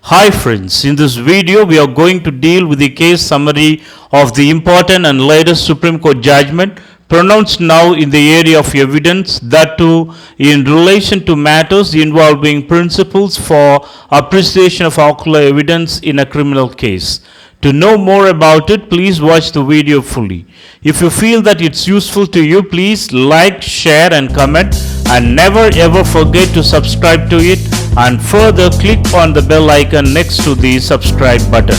Hi friends, in this video we are going to deal with the case summary of the important and latest Supreme Court judgment pronounced now in the area of evidence, that too in relation to matters involving principles for appreciation of ocular evidence in a criminal case. To know more about it, please watch the video fully. If you feel that it's useful to you, please like, share and comment, and never ever forget to subscribe to it, and further click on the bell icon next to the subscribe button.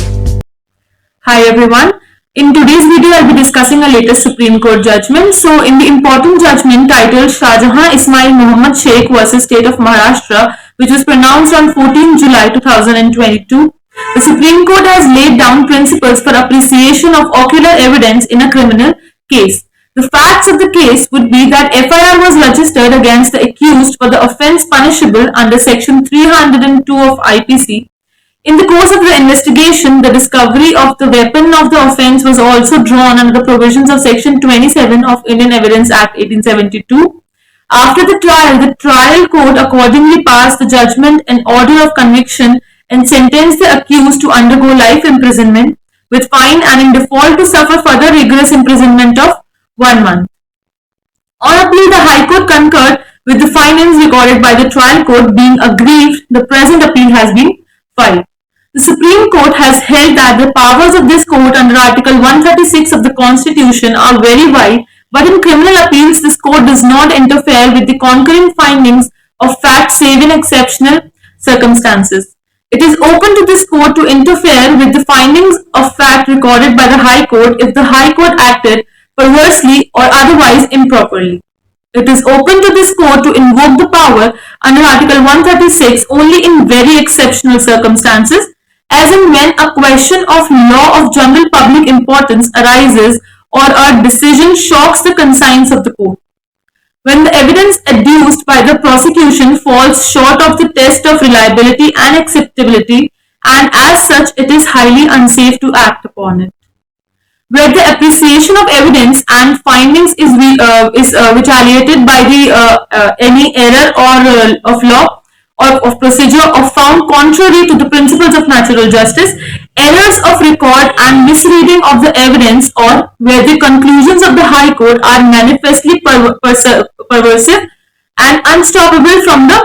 Hi everyone. In today's video, I'll be discussing a latest Supreme Court judgment. So, in the important judgment titled SHAHAJA ISMAIL MOHD SHAIKH versus State of Maharashtra, which was pronounced on 14 July 2022, the Supreme Court has laid down principles for appreciation of ocular evidence in a criminal case. The facts of the case would be that FIR was registered against the accused for the offence punishable under Section 302 of IPC. In the course of the investigation, the discovery of the weapon of the offence was also drawn under the provisions of Section 27 of Indian Evidence Act 1872. After the trial court accordingly passed the judgment and order of conviction and sentenced the accused to undergo life imprisonment with fine and in default to suffer further rigorous imprisonment of 1 month. On appeal, the High Court concurred with the findings recorded by the trial court. Being aggrieved, the present appeal has been filed. The Supreme Court has held that the powers of this court under Article 136 of the Constitution are very wide, but in criminal appeals, this court does not interfere with the concurring findings of fact save in exceptional circumstances. It is open to this court to interfere with the findings of fact recorded by the High Court if the High Court acted perversely or otherwise improperly. It is open to this court to invoke the power under Article 136 only in very exceptional circumstances, as in when a question of law of general public importance arises or a decision shocks the conscience of the court. When the evidence adduced by the prosecution falls short of the test of reliability and acceptability, and as such it is highly unsafe to act upon it. Where the appreciation of evidence and findings is retaliated by any error or of law or of procedure or found contrary to the principles of natural justice, errors of record and misreading of the evidence, or where the conclusions of the High Court are manifestly perversive and unstoppable from the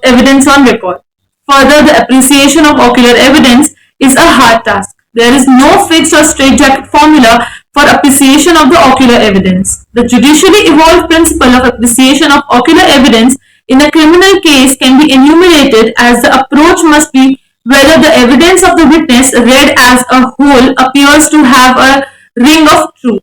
evidence on record. Further, the appreciation of ocular evidence is a hard task. There is no fixed or straitjacket formula for appreciation of the ocular evidence. The judicially evolved principle of appreciation of ocular evidence in a criminal case can be enumerated as the approach must be whether the evidence of the witness read as a whole appears to have a ring of truth.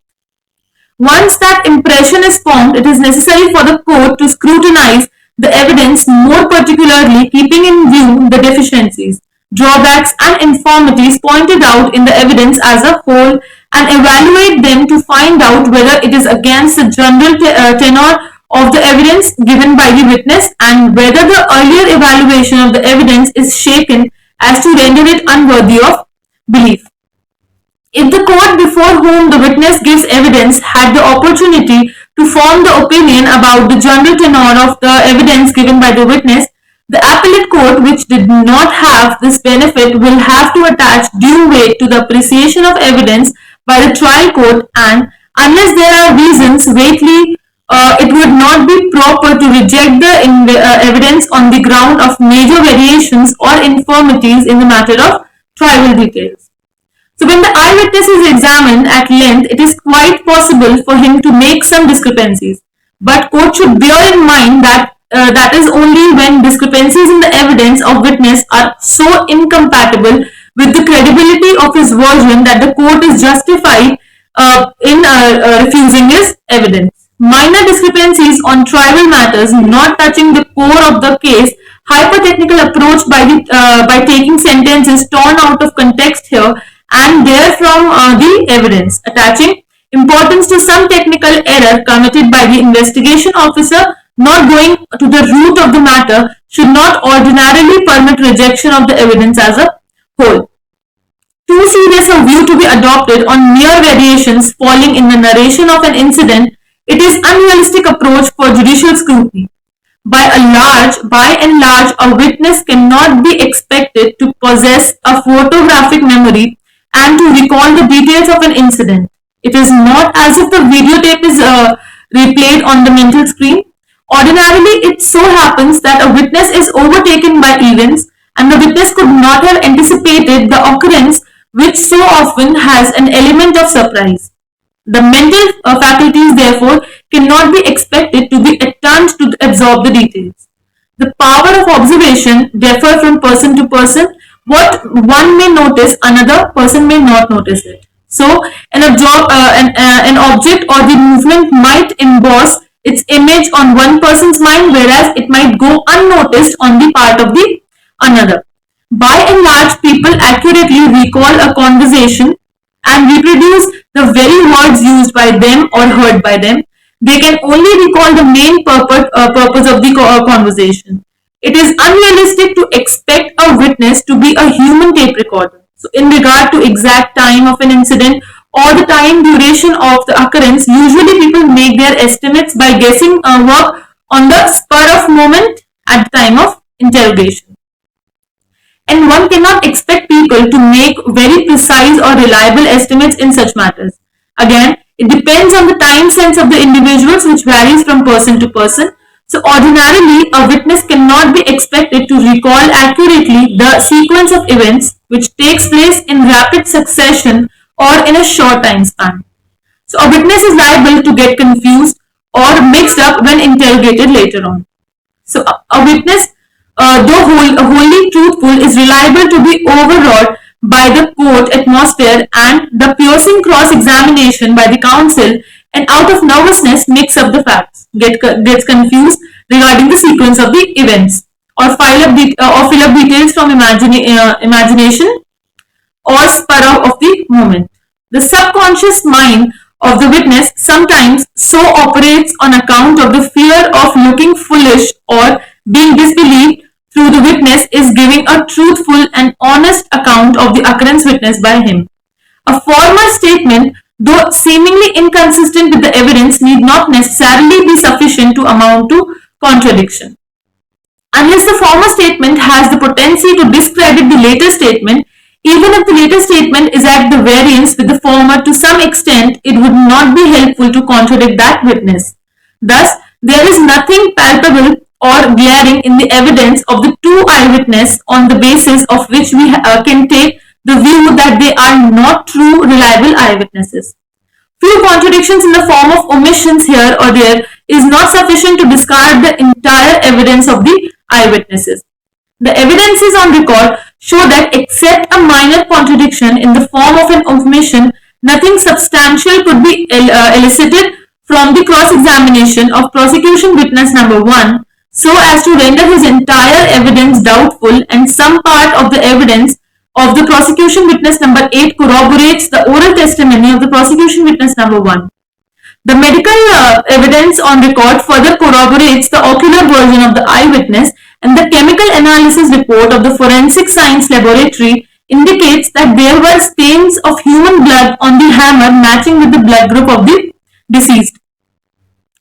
Once that impression is formed, it is necessary for the court to scrutinize the evidence more particularly, keeping in view the deficiencies, drawbacks and infirmities pointed out in the evidence as a whole, and evaluate them to find out whether it is against the general tenor of the evidence given by the witness, and whether the earlier evaluation of the evidence is shaken as to render it unworthy of belief. If the court before whom the witness gives evidence had the opportunity to form the opinion about the general tenor of the evidence given by the witness, the appellate court, which did not have this benefit, will have to attach due weight to the appreciation of evidence by the trial court, and unless there are reasons weighty, it would not be proper to reject the evidence on the ground of major variations or infirmities in the matter of trivial details. So when the eyewitness is examined at length, it is quite possible for him to make some discrepancies. But court should bear in mind that that is only when discrepancies in the evidence of witness are so incompatible with the credibility of his version that the court is justified in refusing his evidence. Minor discrepancies on trivial matters not touching the core of the case, hyper-technical approach by taking sentences torn out of context here and there from the evidence, attaching importance to some technical error committed by the investigation officer, not going to the root of the matter, should not ordinarily permit rejection of the evidence as a whole. Too serious a view to be adopted on mere variations falling in the narration of an incident, it is unrealistic approach for judicial scrutiny. By and large, a witness cannot be expected to possess a photographic memory and to recall the details of an incident. It is not as if the videotape is replayed on the mental screen. Ordinarily, it so happens that a witness is overtaken by events and the witness could not have anticipated the occurrence, which so often has an element of surprise. The mental faculties, therefore, cannot be expected to be at turn to absorb the details. The power of observation differs from person to person. What one may notice, another person may not notice it. So, an object or the movement might emboss its image on one person's mind, whereas it might go unnoticed on the part of the another. By and large, people accurately recall a conversation and reproduce the very words used by them or heard by them. They can only recall the main purpose of the conversation. It is unrealistic to expect a witness to be a human tape recorder. So, in regard to exact time of an incident or the time duration of the occurrence, usually people make their estimates by guessing work on the spur of moment at the time of interrogation. And one cannot expect people to make very precise or reliable estimates in such matters. Again, it depends on the time sense of the individuals, which varies from person to person. So ordinarily, a witness cannot be expected to recall accurately the sequence of events which takes place in rapid succession or in a short time span. So a witness is liable to get confused or mixed up when interrogated later on. So a witness, though wholly truthful, is reliable to be overawed by the court atmosphere and the piercing cross-examination by the counsel, and out of nervousness makes up the facts, gets confused regarding the sequence of the events, or fill up details from imagination or spur of the moment. The subconscious mind of the witness sometimes so operates on account of the fear of looking foolish or being disbelieved through the witness is giving a truthful and honest account of the occurrence witnessed by him. A formal statement, though seemingly inconsistent with the evidence, need not necessarily be sufficient to amount to contradiction. Unless the former statement has the potency to discredit the later statement, even if the later statement is at the variance with the former to some extent, it would not be helpful to contradict that witness. Thus, there is nothing palpable or glaring in the evidence of the two eyewitnesses on the basis of which we can take the view that they are not true, reliable eyewitnesses. Few contradictions in the form of omissions here or there is not sufficient to discard the entire evidence of the eyewitnesses. The evidences on record show that except a minor contradiction in the form of an omission, nothing substantial could be elicited from the cross-examination of prosecution witness number 1 so as to render his entire evidence doubtful, and some part of the evidence of the prosecution witness number 8 corroborates the oral testimony of the prosecution witness number 1. The medical evidence on record further corroborates the ocular version of the eyewitness, and the chemical analysis report of the forensic science laboratory indicates that there were stains of human blood on the hammer matching with the blood group of the deceased.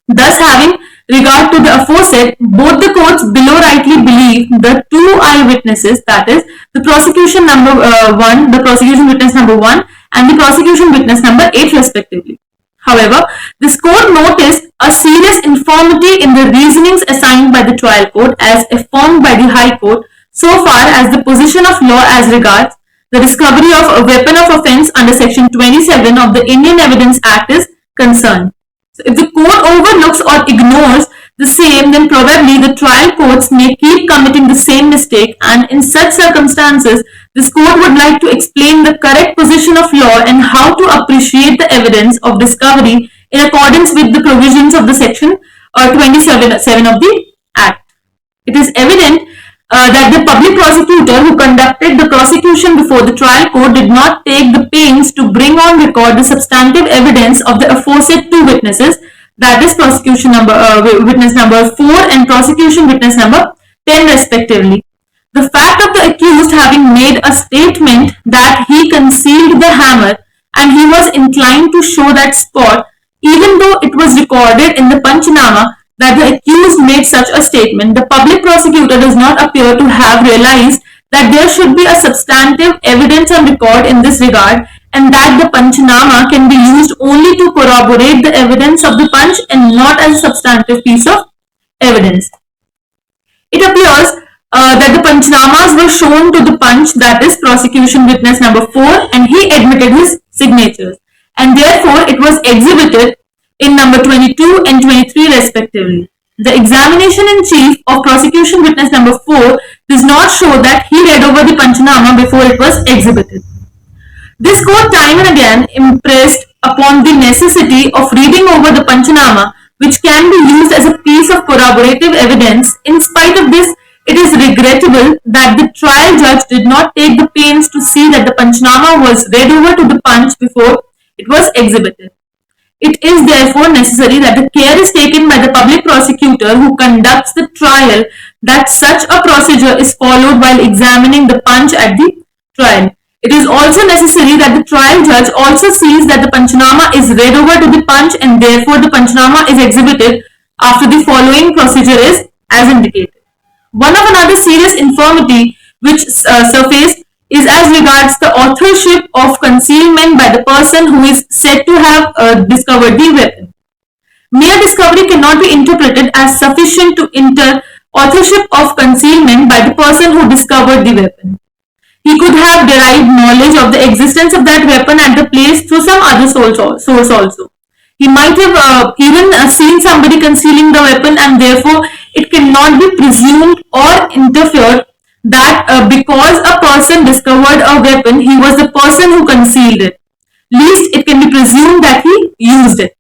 Thus, having regard to the aforesaid, both the courts below rightly believe the two eyewitnesses, that is, the prosecution number 1, the prosecution witness number 1, and the prosecution witness number 8 respectively. However, this court noticed a serious infirmity in the reasonings assigned by the trial court as affirmed by the High Court so far as the position of law as regards the discovery of a weapon of offence under section 27 of the Indian Evidence Act is concerned. So if the court overlooks or ignores the same, then probably the trial courts may keep committing the same mistake, and in such circumstances, this court would like to explain the correct position of law and how to appreciate the evidence of discovery in accordance with the provisions of the section 27 of the Act. It is evident that the public prosecutor who conducted the prosecution before the trial court did not take the pains to bring on record the substantive evidence of the aforesaid two witnesses, that is prosecution witness number 4 and prosecution witness number 10 respectively. The fact of the accused having made a statement that he concealed the hammer and he was inclined to show that spot, even though it was recorded in the Panchanama, that the accused made such a statement, the public prosecutor does not appear to have realized that there should be a substantive evidence on record in this regard, and that the Panchnama can be used only to corroborate the evidence of the Panch and not as a substantive piece of evidence. It appears that the Panchnamas were shown to the Panch, that is prosecution witness number 4, and he admitted his signatures, and therefore it was exhibited in number 22 and 23 respectively. The examination in chief of prosecution witness number 4 does not show that he read over the Panchnama before it was exhibited. This court time and again impressed upon the necessity of reading over the Panchnama, which can be used as a piece of corroborative evidence. In spite of this, it is regrettable that the trial judge did not take the pains to see that the Panchnama was read over to the Panch before it was exhibited. It is therefore necessary that the care is taken by the public prosecutor who conducts the trial that such a procedure is followed while examining the Panch at the trial. It is also necessary that the trial judge also sees that the Panchnama is read over to the Panch and therefore the Panchnama is exhibited after the following procedure is as indicated. One of another serious infirmity which surfaced is as regards the authorship of concealment by the person who is said to have discovered the weapon. Mere discovery cannot be interpreted as sufficient to enter authorship of concealment by the person who discovered the weapon. He could have derived knowledge of the existence of that weapon at the place through some other source also. He might have even seen somebody concealing the weapon, and therefore it cannot be presumed or interfered that because a person discovered a weapon, he was the person who concealed it. Least it can be presumed that he used it.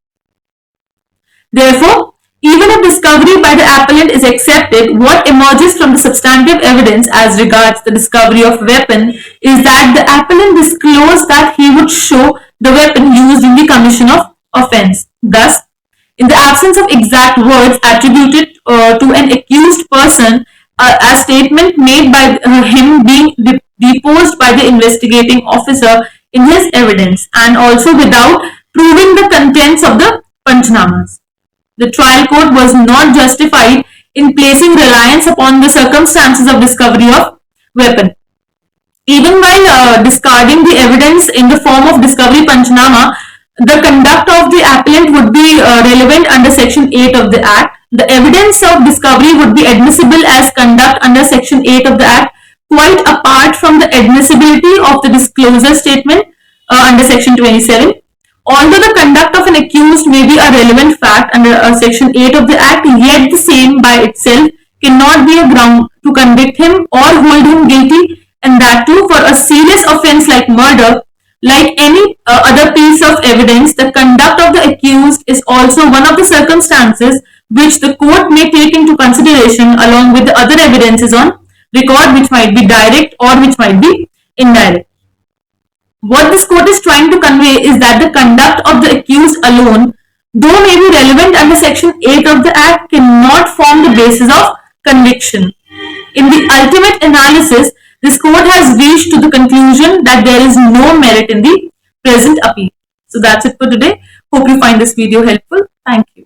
Therefore, even if discovery by the appellant is accepted, what emerges from the substantive evidence as regards the discovery of weapon is that the appellant disclosed that he would show the weapon used in the commission of offense. Thus, in the absence of exact words attributed to an accused person, a statement made by him being deposed by the investigating officer in his evidence, and also without proving the contents of the Panchnamas. The trial court was not justified in placing reliance upon the circumstances of discovery of weapon. Even while discarding the evidence in the form of discovery Panchnama, the conduct of the appellant would be relevant under section 8 of the Act. The evidence of discovery would be admissible as conduct under section 8 of the Act, quite apart from the admissibility of the disclosure statement under section 27. Although the conduct of an accused may be a relevant fact under section 8 of the Act, yet the same by itself cannot be a ground to convict him or hold him guilty, and that too for a serious offense like murder. Like any other piece of evidence, the conduct of the accused is also one of the circumstances which the court may take into consideration along with the other evidences on record, which might be direct or which might be indirect. What this court is trying to convey is that the conduct of the accused alone, though may be relevant under section 8 of the Act, cannot form the basis of conviction. In the ultimate analysis, this court has reached to the conclusion that there is no merit in the present appeal. So that's it for today. Hope you find this video helpful. Thank you.